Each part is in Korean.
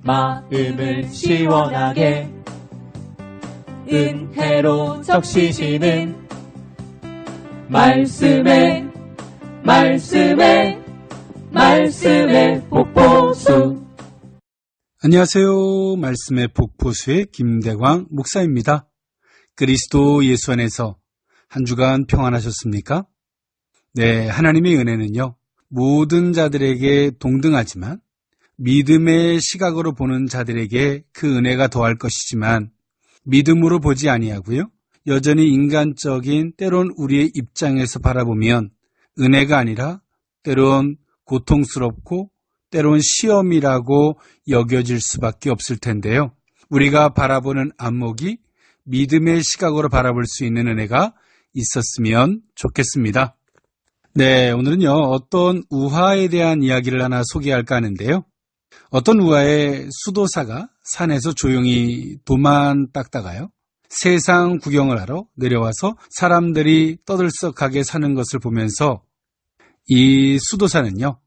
마음을 시원하게 은혜로 적시시는 말씀에 복보수. 안녕하세요. 말씀의 복보수의 김대광 목사입니다. 그리스도 예수 안에서 한 주간 평안하셨습니까? 네, 하나님의 은혜는요, 모든 자들에게 동등하지만 믿음의 시각으로 보는 자들에게 그 은혜가 더할 것이지만 믿음으로 보지 아니하고요, 여전히 인간적인 때론 우리의 입장에서 바라보면 은혜가 아니라 때론 고통스럽고 때론 시험이라고 여겨질 수밖에 없을 텐데요. 우리가 바라보는 안목이 믿음의 시각으로 바라볼 수 있는 은혜가 있었으면 좋겠습니다. 네, 오늘은요, 어떤 우화에 대한 이야기를 하나 소개할까 하는데요. 어떤 우화의 수도사가 산에서 조용히 도만 닦다가요, 세상 구경을 하러 내려와서 사람들이 떠들썩하게 사는 것을 보면서 이 수도사는요,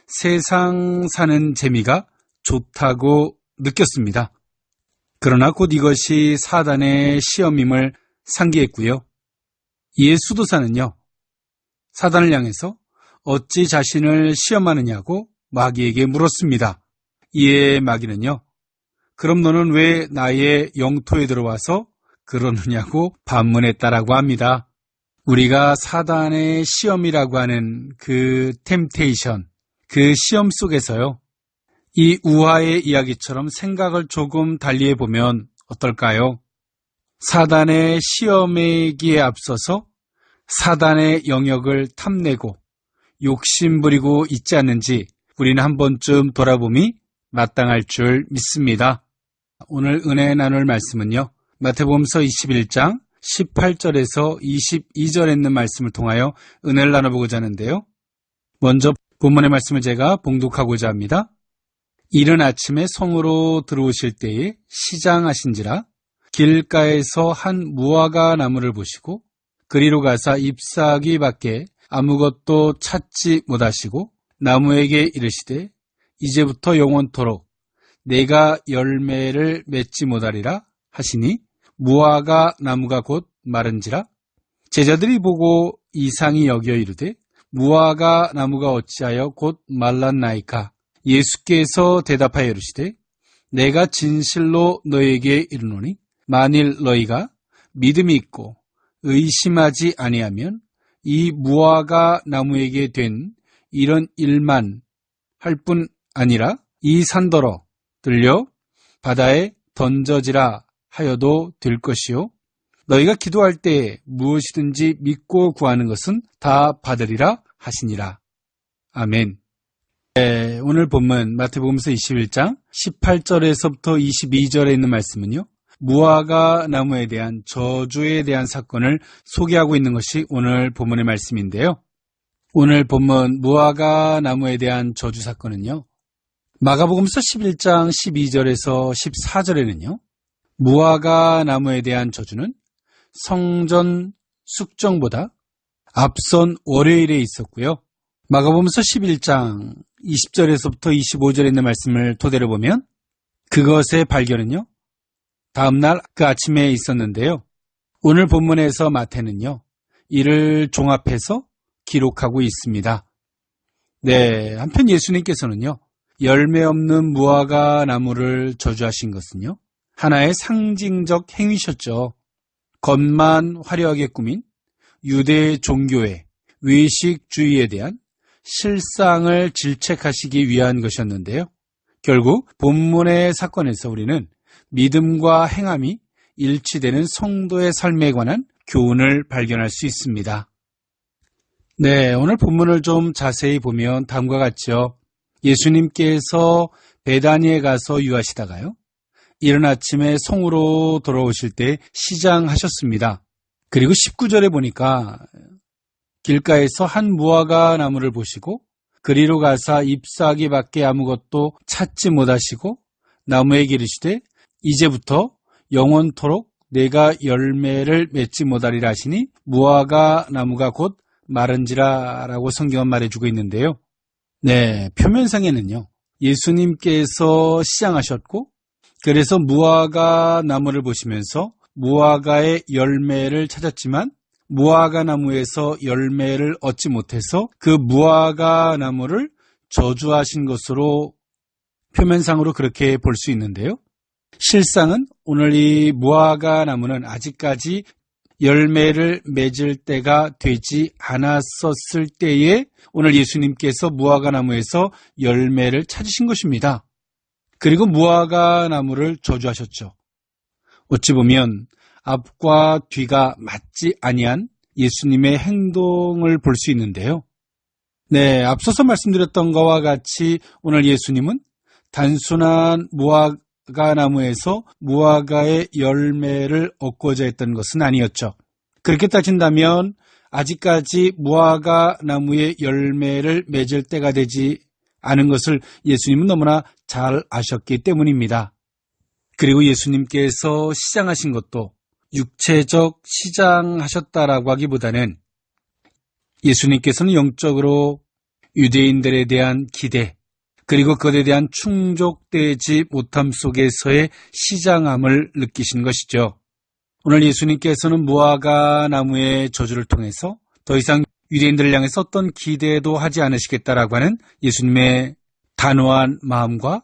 세상 사는 재미가 좋다고 느꼈습니다. 그러나 곧 이것이 사단의 시험임을 상기했고요. 이에 수도사는요, 사단을 향해서 어찌 자신을 시험하느냐고 마귀에게 물었습니다. 이에 마귀는요, 그럼 너는 왜 나의 영토에 들어와서 그러느냐고 반문했다라고 합니다. 우리가 사단의 시험이라고 하는 그 템테이션, 그 시험 속에서요, 이 우화의 이야기처럼 생각을 조금 달리해 보면 어떨까요? 사단의 시험이기에 앞서서 사단의 영역을 탐내고 욕심부리고 있지 않는지 우리는 한 번쯤 돌아봄이 마땅할 줄 믿습니다. 오늘 은혜 나눌 말씀은요, 마태복음서 21장 18절에서 22절에 있는 말씀을 통하여 은혜를 나눠보고자 하는데요. 먼저 본문의 말씀을 제가 봉독하고자 합니다. 이른 아침에 성으로 들어오실 때에 시장하신지라 길가에서 한 무화과 나무를 보시고 그리로 가사 잎사귀 밖에 아무것도 찾지 못하시고 나무에게 이르시되 이제부터 영원토록 내가 열매를 맺지 못하리라 하시니 무화과 나무가 곧 마른지라. 제자들이 보고 이상히 여겨 이르되 무화과 나무가 어찌하여 곧 말랐나이까. 예수께서 대답하여 이르시되 내가 진실로 너에게 이르노니 만일 너희가 믿음이 있고 의심하지 아니하면 이 무화과 나무에게 된 이런 일만 할 뿐 아니라 이 산더러 들려 바다에 던져지라 하여도 될 것이요 너희가 기도할 때 무엇이든지 믿고 구하는 것은 다 받으리라 하시니라. 아멘. 네, 오늘 본문 마태복음서 21장 18절에서부터 22절에 있는 말씀은요, 무화과 나무에 대한 저주에 대한 사건을 소개하고 있는 것이 오늘 본문의 말씀인데요. 오늘 본문 무화과 나무에 대한 저주 사건은요, 마가복음서 11장 12절에서 14절에는요, 무화과 나무에 대한 저주는 성전 숙정보다 앞선 월요일에 있었고요. 마가복음서 11장 20절에서부터 25절에 있는 말씀을 토대로 보면 그것의 발견은요, 다음날 그 아침에 있었는데요. 오늘 본문에서 마태는요, 이를 종합해서 기록하고 있습니다. 네, 한편 예수님께서는요, 열매 없는 무화과 나무를 저주하신 것은요, 하나의 상징적 행위셨죠. 겉만 화려하게 꾸민 유대 종교의 외식주의에 대한 실상을 질책하시기 위한 것이었는데요. 결국 본문의 사건에서 우리는 믿음과 행함이 일치되는 성도의 삶에 관한 교훈을 발견할 수 있습니다. 네, 오늘 본문을 좀 자세히 보면 다음과 같죠. 예수님께서 베다니에 가서 유하시다가요, 이른 아침에 성으로 돌아오실 때 시장하셨습니다. 그리고 19절에 보니까 길가에서 한 무화과 나무를 보시고 그리로 가사 잎사귀 밖에 아무것도 찾지 못하시고 나무에게 이르시되 이제부터 영원토록 내가 열매를 맺지 못하리라 하시니 무화과 나무가 곧 마른지라 라고 성경은 말해주고 있는데요. 네, 표면상에는요, 예수님께서 시장하셨고, 그래서 무화과 나무를 보시면서 무화과의 열매를 찾았지만 무화과 나무에서 열매를 얻지 못해서 그 무화과 나무를 저주하신 것으로 표면상으로 그렇게 볼 수 있는데요. 실상은 오늘 이 무화과 나무는 아직까지 열매를 맺을 때가 되지 않았었을 때에 오늘 예수님께서 무화과 나무에서 열매를 찾으신 것입니다. 그리고 무화과 나무를 저주하셨죠. 어찌 보면 앞과 뒤가 맞지 아니한 예수님의 행동을 볼 수 있는데요. 네, 앞서서 말씀드렸던 것과 같이 오늘 예수님은 단순한 무화과 나무에서 무화과의 열매를 얻고자 했던 것은 아니었죠. 그렇게 따진다면 아직까지 무화과 나무의 열매를 맺을 때가 되지 않은 것을 예수님은 너무나 잘 아셨기 때문입니다. 그리고 예수님께서 시장하신 것도 육체적 시장하셨다라고 하기보다는 예수님께서는 영적으로 유대인들에 대한 기대, 그리고 그것에 대한 충족되지 못함 속에서의 시장함을 느끼신 것이죠. 오늘 예수님께서는 무화과 나무의 저주를 통해서 더 이상 유대인들을 향해서 어떤 기대도 하지 않으시겠다라고 하는 예수님의 단호한 마음과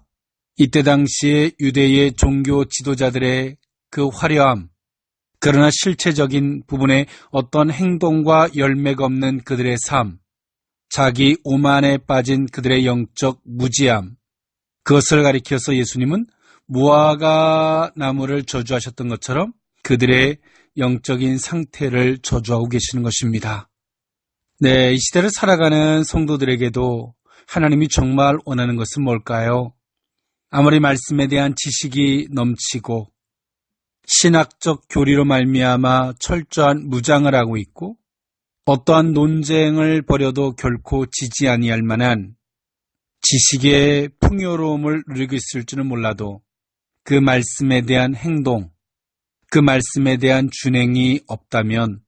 이때 당시에 유대의 종교 지도자들의 그 화려함, 그러나 실체적인 부분에 어떤 행동과 열매가 없는 그들의 삶, 자기 오만에 빠진 그들의 영적 무지함, 그것을 가리켜서 예수님은 무화과 나무를 저주하셨던 것처럼 그들의 영적인 상태를 저주하고 계시는 것입니다. 네, 이 시대를 살아가는 성도들에게도 하나님이 정말 원하는 것은 뭘까요? 아무리 말씀에 대한 지식이 넘치고 신학적 교리로 말미암아 철저한 무장을 하고 있고 어떠한 논쟁을 벌여도 결코 지지 아니할 만한 지식의 풍요로움을 누리고 있을지는 몰라도 그 말씀에 대한 행동, 그 말씀에 대한 준행이 없다면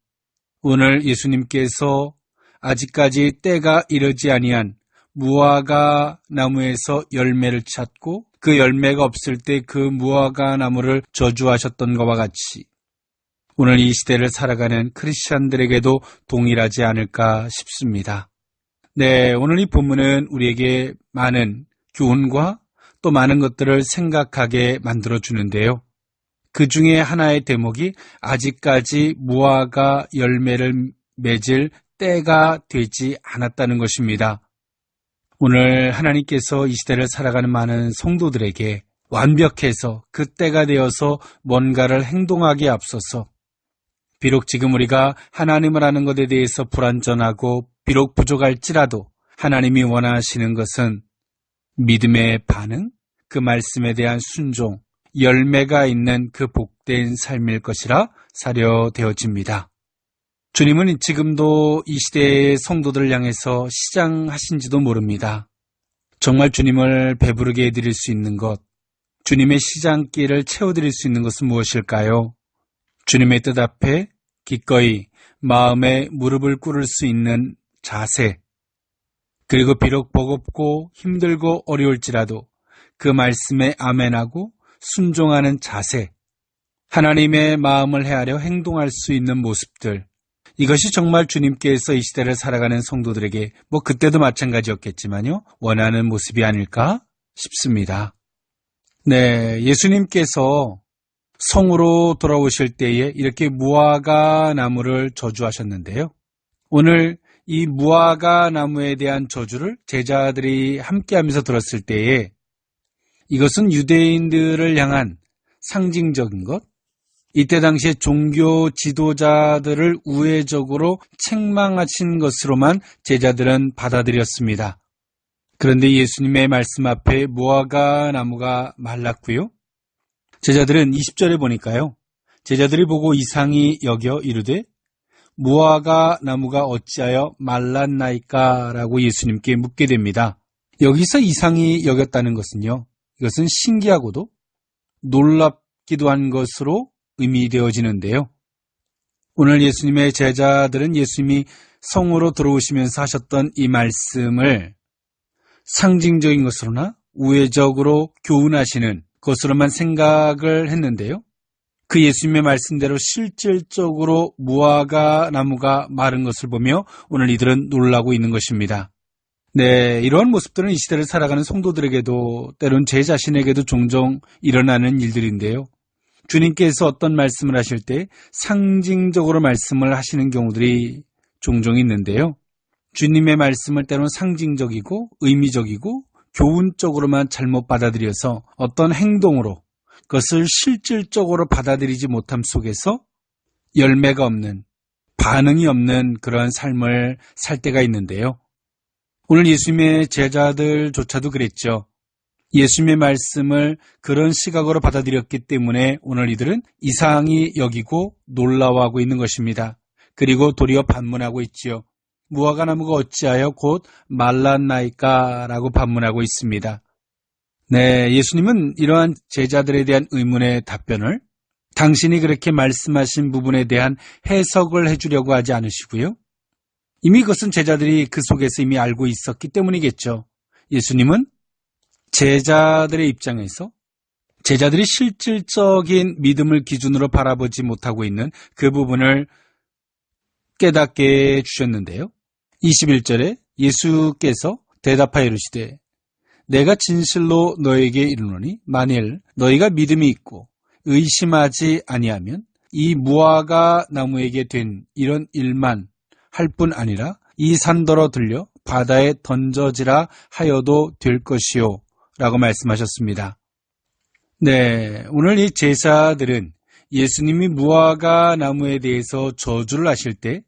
오늘 예수님께서 아직까지 때가 이르지 아니한 무화과 나무에서 열매를 찾고 그 열매가 없을 때 그 무화과 나무를 저주하셨던 것과 같이 오늘 이 시대를 살아가는 크리스찬들에게도 동일하지 않을까 싶습니다. 네, 오늘 이 본문은 우리에게 많은 교훈과 또 많은 것들을 생각하게 만들어주는데요. 그 중에 하나의 대목이 아직까지 무화과 열매를 맺을 때가 되지 않았다는 것입니다. 오늘 하나님께서 이 시대를 살아가는 많은 성도들에게 완벽해서 그 때가 되어서 뭔가를 행동하기에 앞서서 비록 지금 우리가 하나님을 아는 것에 대해서 불완전하고 비록 부족할지라도 하나님이 원하시는 것은 믿음의 반응, 그 말씀에 대한 순종, 열매가 있는 그 복된 삶일 것이라 사료되어집니다. 주님은 지금도 이 시대의 성도들을 향해서 시장하신지도 모릅니다. 정말 주님을 배부르게 해드릴 수 있는 것, 주님의 시장길을 채워드릴 수 있는 것은 무엇일까요? 주님의 뜻 앞에 기꺼이 마음에 무릎을 꿇을 수 있는 자세, 그리고 비록 버겁고 힘들고 어려울지라도 그 말씀에 아멘하고 순종하는 자세, 하나님의 마음을 헤아려 행동할 수 있는 모습들, 이것이 정말 주님께서 이 시대를 살아가는 성도들에게 그때도 마찬가지였겠지만요, 원하는 모습이 아닐까 싶습니다. 네, 예수님께서 성으로 돌아오실 때에 이렇게 무화과 나무를 저주하셨는데요. 오늘 이 무화과 나무에 대한 저주를 제자들이 함께하면서 들었을 때에 이것은 유대인들을 향한 상징적인 것, 이때 당시에 종교 지도자들을 우회적으로 책망하신 것으로만 제자들은 받아들였습니다. 그런데 예수님의 말씀 앞에 무화과 나무가 말랐고요. 제자들은 20절에 보니까요. 제자들이 보고 이상히 여겨 이르되 무화과 나무가 어찌하여 말랐나이까? 라고 예수님께 묻게 됩니다. 여기서 이상히 여겼다는 것은요. 이것은 신기하고도 놀랍기도 한 것으로 의미되어지는데요. 오늘 예수님의 제자들은 예수님이 성으로 들어오시면서 하셨던 이 말씀을 상징적인 것으로나 우회적으로 교훈하시는 것으로만 생각을 했는데요. 그 예수님의 말씀대로 실질적으로 무화과 나무가 마른 것을 보며 오늘 이들은 놀라고 있는 것입니다. 네, 이러한 모습들은 이 시대를 살아가는 성도들에게도 때론 제 자신에게도 종종 일어나는 일들인데요. 주님께서 어떤 말씀을 하실 때 상징적으로 말씀을 하시는 경우들이 종종 있는데요. 주님의 말씀을 때로는 상징적이고 의미적이고 교훈적으로만 잘못 받아들여서 어떤 행동으로 그것을 실질적으로 받아들이지 못함 속에서 열매가 없는, 반응이 없는 그러한 삶을 살 때가 있는데요. 오늘 예수님의 제자들조차도 그랬죠. 예수님의 말씀을 그런 시각으로 받아들였기 때문에 오늘 이들은 이상히 여기고 놀라워하고 있는 것입니다. 그리고 도리어 반문하고 있지요. 무화과 나무가 어찌하여 곧 말랐나이까? 라고 반문하고 있습니다. 네, 예수님은 이러한 제자들에 대한 의문의 답변을 당신이 그렇게 말씀하신 부분에 대한 해석을 해주려고 하지 않으시고요. 이미 그것은 제자들이 그 속에서 이미 알고 있었기 때문이겠죠. 예수님은 제자들의 입장에서 제자들이 실질적인 믿음을 기준으로 바라보지 못하고 있는 그 부분을 깨닫게 해주셨는데요. 21절에 예수께서 대답하여 이르시되 내가 진실로 너에게 이르노니 만일 너희가 믿음이 있고 의심하지 아니하면 이 무화과 나무에게 된 이런 일만 할 뿐 아니라 이 산더러 들려 바다에 던져지라 하여도 될 것이요 라고 말씀하셨습니다. 네, 오늘 이 제자들은 예수님이 무화과 나무에 대해서 저주를 하실 때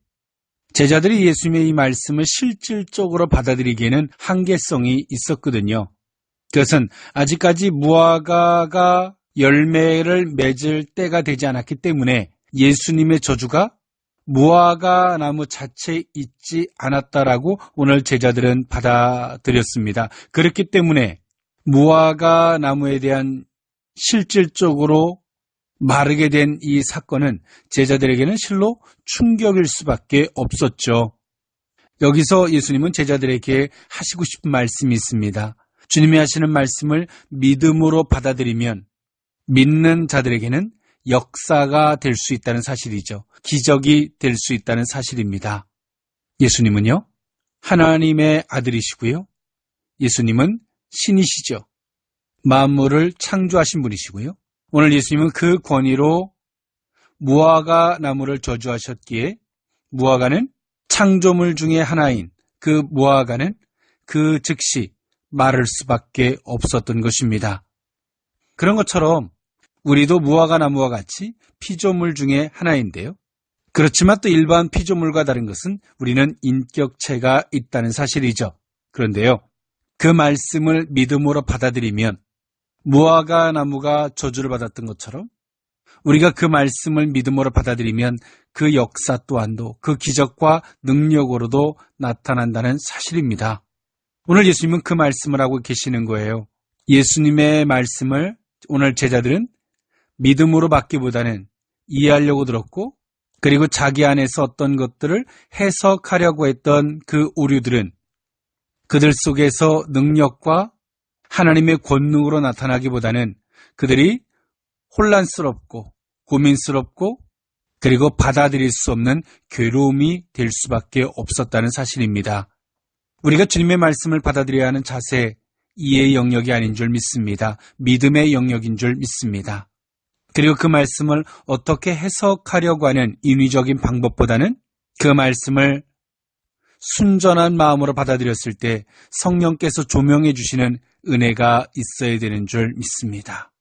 제자들이 예수님의 이 말씀을 실질적으로 받아들이기에는 한계성이 있었거든요. 그것은 아직까지 무화과가 열매를 맺을 때가 되지 않았기 때문에 예수님의 저주가 무화과 나무 자체에 있지 않았다라고 오늘 제자들은 받아들였습니다. 그렇기 때문에 무화과 나무에 대한 실질적으로 마르게 된 이 사건은 제자들에게는 실로 충격일 수밖에 없었죠. 여기서 예수님은 제자들에게 하시고 싶은 말씀이 있습니다. 주님이 하시는 말씀을 믿음으로 받아들이면 믿는 자들에게는 역사가 될 수 있다는 사실이죠. 기적이 될 수 있다는 사실입니다. 예수님은요, 하나님의 아들이시고요. 예수님은 신이시죠. 만물을 창조하신 분이시고요. 오늘 예수님은 그 권위로 무화과 나무를 저주하셨기에 무화과는 창조물 중에 하나인 그 무화과는 그 즉시 마를 수밖에 없었던 것입니다. 그런 것처럼 우리도 무화과 나무와 같이 피조물 중에 하나인데요. 그렇지만 또 일반 피조물과 다른 것은 우리는 인격체가 있다는 사실이죠. 그런데요, 그 말씀을 믿음으로 받아들이면 무화과 나무가 저주를 받았던 것처럼 우리가 그 말씀을 믿음으로 받아들이면 그 역사 또한도 그 기적과 능력으로도 나타난다는 사실입니다. 오늘 예수님은 그 말씀을 하고 계시는 거예요. 예수님의 말씀을 오늘 제자들은 믿음으로 받기보다는 이해하려고 들었고, 그리고 자기 안에서 어떤 것들을 해석하려고 했던 그 오류들은 그들 속에서 능력과 하나님의 권능으로 나타나기보다는 그들이 혼란스럽고 고민스럽고 그리고 받아들일 수 없는 괴로움이 될 수밖에 없었다는 사실입니다. 우리가 주님의 말씀을 받아들여야 하는 자세, 이해의 영역이 아닌 줄 믿습니다. 믿음의 영역인 줄 믿습니다. 그리고 그 말씀을 어떻게 해석하려고 하는 인위적인 방법보다는 그 말씀을 순전한 마음으로 받아들였을 때 성령께서 조명해 주시는 은혜가 있어야 되는 줄 믿습니다.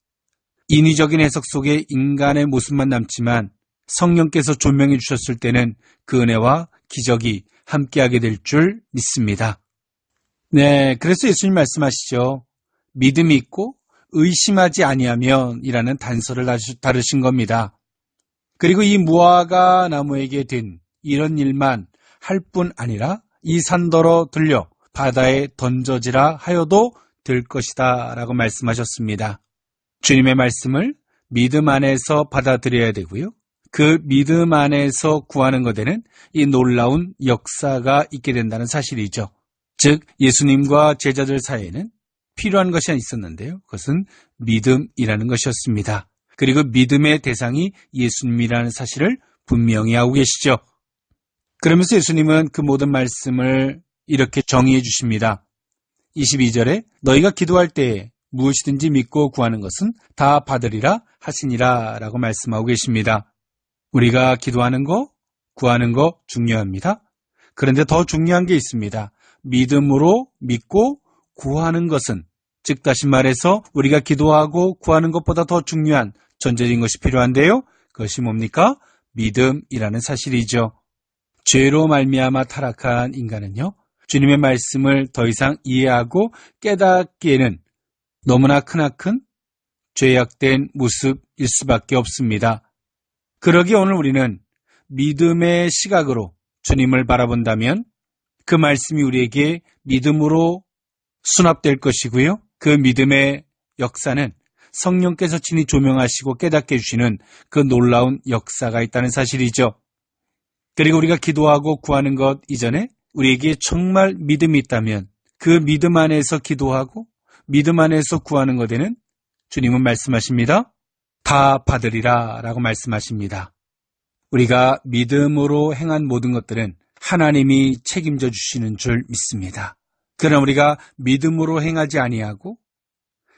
인위적인 해석 속에 인간의 모습만 남지만 성령께서 조명해 주셨을 때는 그 은혜와 기적이 함께하게 될 줄 믿습니다. 네, 그래서 예수님 말씀하시죠. 믿음이 있고 의심하지 아니하면 이라는 단서를 다루신 겁니다. 그리고 이 무화과 나무에게 된 이런 일만 할 뿐 아니라 이 산더러 들려 바다에 던져지라 하여도 될 것이다 라고 말씀하셨습니다. 주님의 말씀을 믿음 안에서 받아들여야 되고요. 그 믿음 안에서 구하는 것에는 이 놀라운 역사가 있게 된다는 사실이죠. 즉 예수님과 제자들 사이에는 필요한 것이 있었는데요. 그것은 믿음이라는 것이었습니다. 그리고 믿음의 대상이 예수님이라는 사실을 분명히 하고 계시죠. 그러면서 예수님은 그 모든 말씀을 이렇게 정의해 주십니다. 22절에 너희가 기도할 때에 무엇이든지 믿고 구하는 것은 다 받으리라 하시니라 라고 말씀하고 계십니다. 우리가 기도하는 거, 구하는 거 중요합니다. 그런데 더 중요한 게 있습니다. 믿음으로 믿고 구하는 것은, 즉 다시 말해서 우리가 기도하고 구하는 것보다 더 중요한 전제적인 것이 필요한데요. 그것이 뭡니까? 믿음이라는 사실이죠. 죄로 말미암아 타락한 인간은요, 주님의 말씀을 더 이상 이해하고 깨닫기에는 너무나 크나큰 죄악된 모습일 수밖에 없습니다. 그러기에 오늘 우리는 믿음의 시각으로 주님을 바라본다면 그 말씀이 우리에게 믿음으로 수납될 것이고요. 그 믿음의 역사는 성령께서 친히 조명하시고 깨닫게 해주시는 그 놀라운 역사가 있다는 사실이죠. 그리고 우리가 기도하고 구하는 것 이전에 우리에게 정말 믿음이 있다면 그 믿음 안에서 기도하고 믿음 안에서 구하는 것에는 주님은 말씀하십니다. 다 받으리라 라고 말씀하십니다. 우리가 믿음으로 행한 모든 것들은 하나님이 책임져 주시는 줄 믿습니다. 그러나 우리가 믿음으로 행하지 아니하고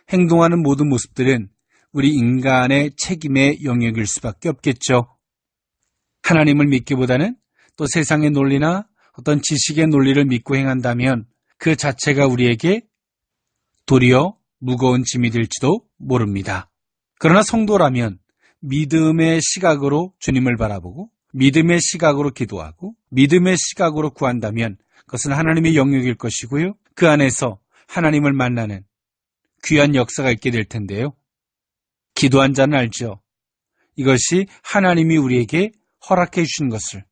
행동하는 모든 모습들은 우리 인간의 책임의 영역일 수밖에 없겠죠. 하나님을 믿기보다는 또 세상의 논리나 어떤 지식의 논리를 믿고 행한다면 그 자체가 우리에게 도리어 무거운 짐이 될지도 모릅니다. 그러나 성도라면 믿음의 시각으로 주님을 바라보고 믿음의 시각으로 기도하고 믿음의 시각으로 구한다면 그것은 하나님의 영역일 것이고요. 그 안에서 하나님을 만나는 귀한 역사가 있게 될 텐데요. 기도한 자는 알죠. 이것이 하나님이 우리에게 허락해 주신 것을.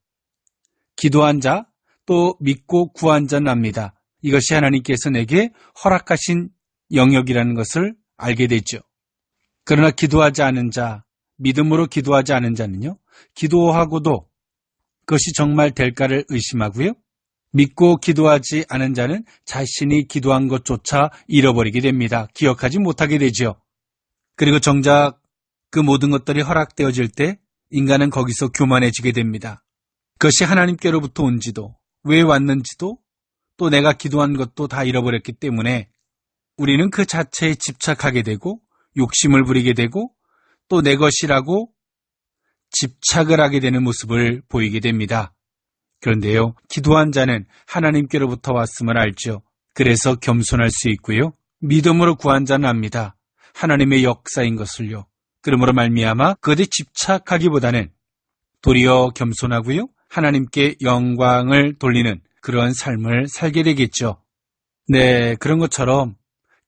기도한 자, 또 믿고 구한 자는 압니다. 이것이 하나님께서 내게 허락하신 영역이라는 것을 알게 되죠. 그러나 기도하지 않은 자, 믿음으로 기도하지 않은 자는요, 기도하고도 그것이 정말 될까를 의심하고요. 믿고 기도하지 않은 자는 자신이 기도한 것조차 잃어버리게 됩니다. 기억하지 못하게 되죠. 그리고 정작 그 모든 것들이 허락되어질 때 인간은 거기서 교만해지게 됩니다. 그것이 하나님께로부터 온지도, 왜 왔는지도, 또 내가 기도한 것도 다 잃어버렸기 때문에 우리는 그 자체에 집착하게 되고 욕심을 부리게 되고 또 내 것이라고 집착을 하게 되는 모습을 보이게 됩니다. 그런데요, 기도한 자는 하나님께로부터 왔음을 알죠. 그래서 겸손할 수 있고요. 믿음으로 구한 자는 압니다. 하나님의 역사인 것을요. 그러므로 말미암아 그것에 집착하기보다는 도리어 겸손하고요. 하나님께 영광을 돌리는 그런 삶을 살게 되겠죠. 네, 그런 것처럼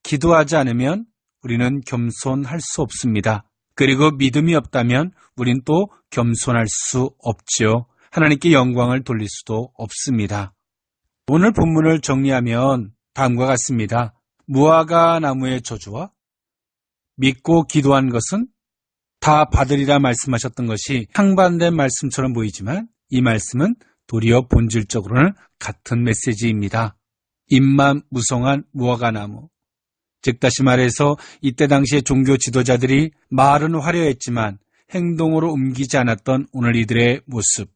기도하지 않으면 우리는 겸손할 수 없습니다. 그리고 믿음이 없다면 우린 또 겸손할 수 없죠. 하나님께 영광을 돌릴 수도 없습니다. 오늘 본문을 정리하면 다음과 같습니다. 무화과 나무의 저주와 믿고 기도한 것은 다 받으리라 말씀하셨던 것이 상반된 말씀처럼 보이지만 이 말씀은 도리어 본질적으로는 같은 메시지입니다. 입만 무성한 무화과 나무. 즉 다시 말해서 이때 당시의 종교 지도자들이 말은 화려했지만 행동으로 옮기지 않았던 오늘 이들의 모습.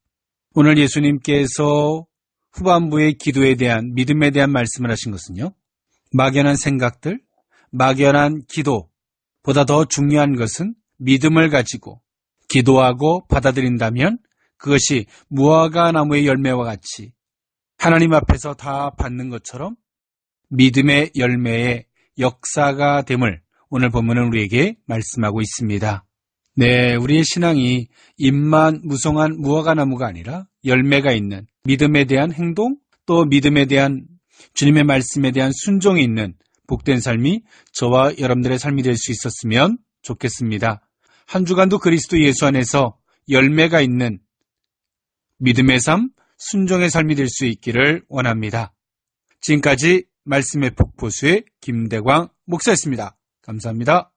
오늘 예수님께서 후반부의 기도에 대한 믿음에 대한 말씀을 하신 것은요. 막연한 생각들, 막연한 기도보다 더 중요한 것은 믿음을 가지고 기도하고 받아들인다면 그것이 무화과 나무의 열매와 같이 하나님 앞에서 다 받는 것처럼 믿음의 열매의 역사가 됨을 오늘 본문은 우리에게 말씀하고 있습니다. 네, 우리의 신앙이 잎만 무성한 무화과 나무가 아니라 열매가 있는 믿음에 대한 행동, 또 믿음에 대한 주님의 말씀에 대한 순종이 있는 복된 삶이 저와 여러분들의 삶이 될 수 있었으면 좋겠습니다. 한 주간도 그리스도 예수 안에서 열매가 있는 믿음의 삶, 순종의 삶이 될 수 있기를 원합니다. 지금까지 말씀의 폭포수의 김대광 목사였습니다. 감사합니다.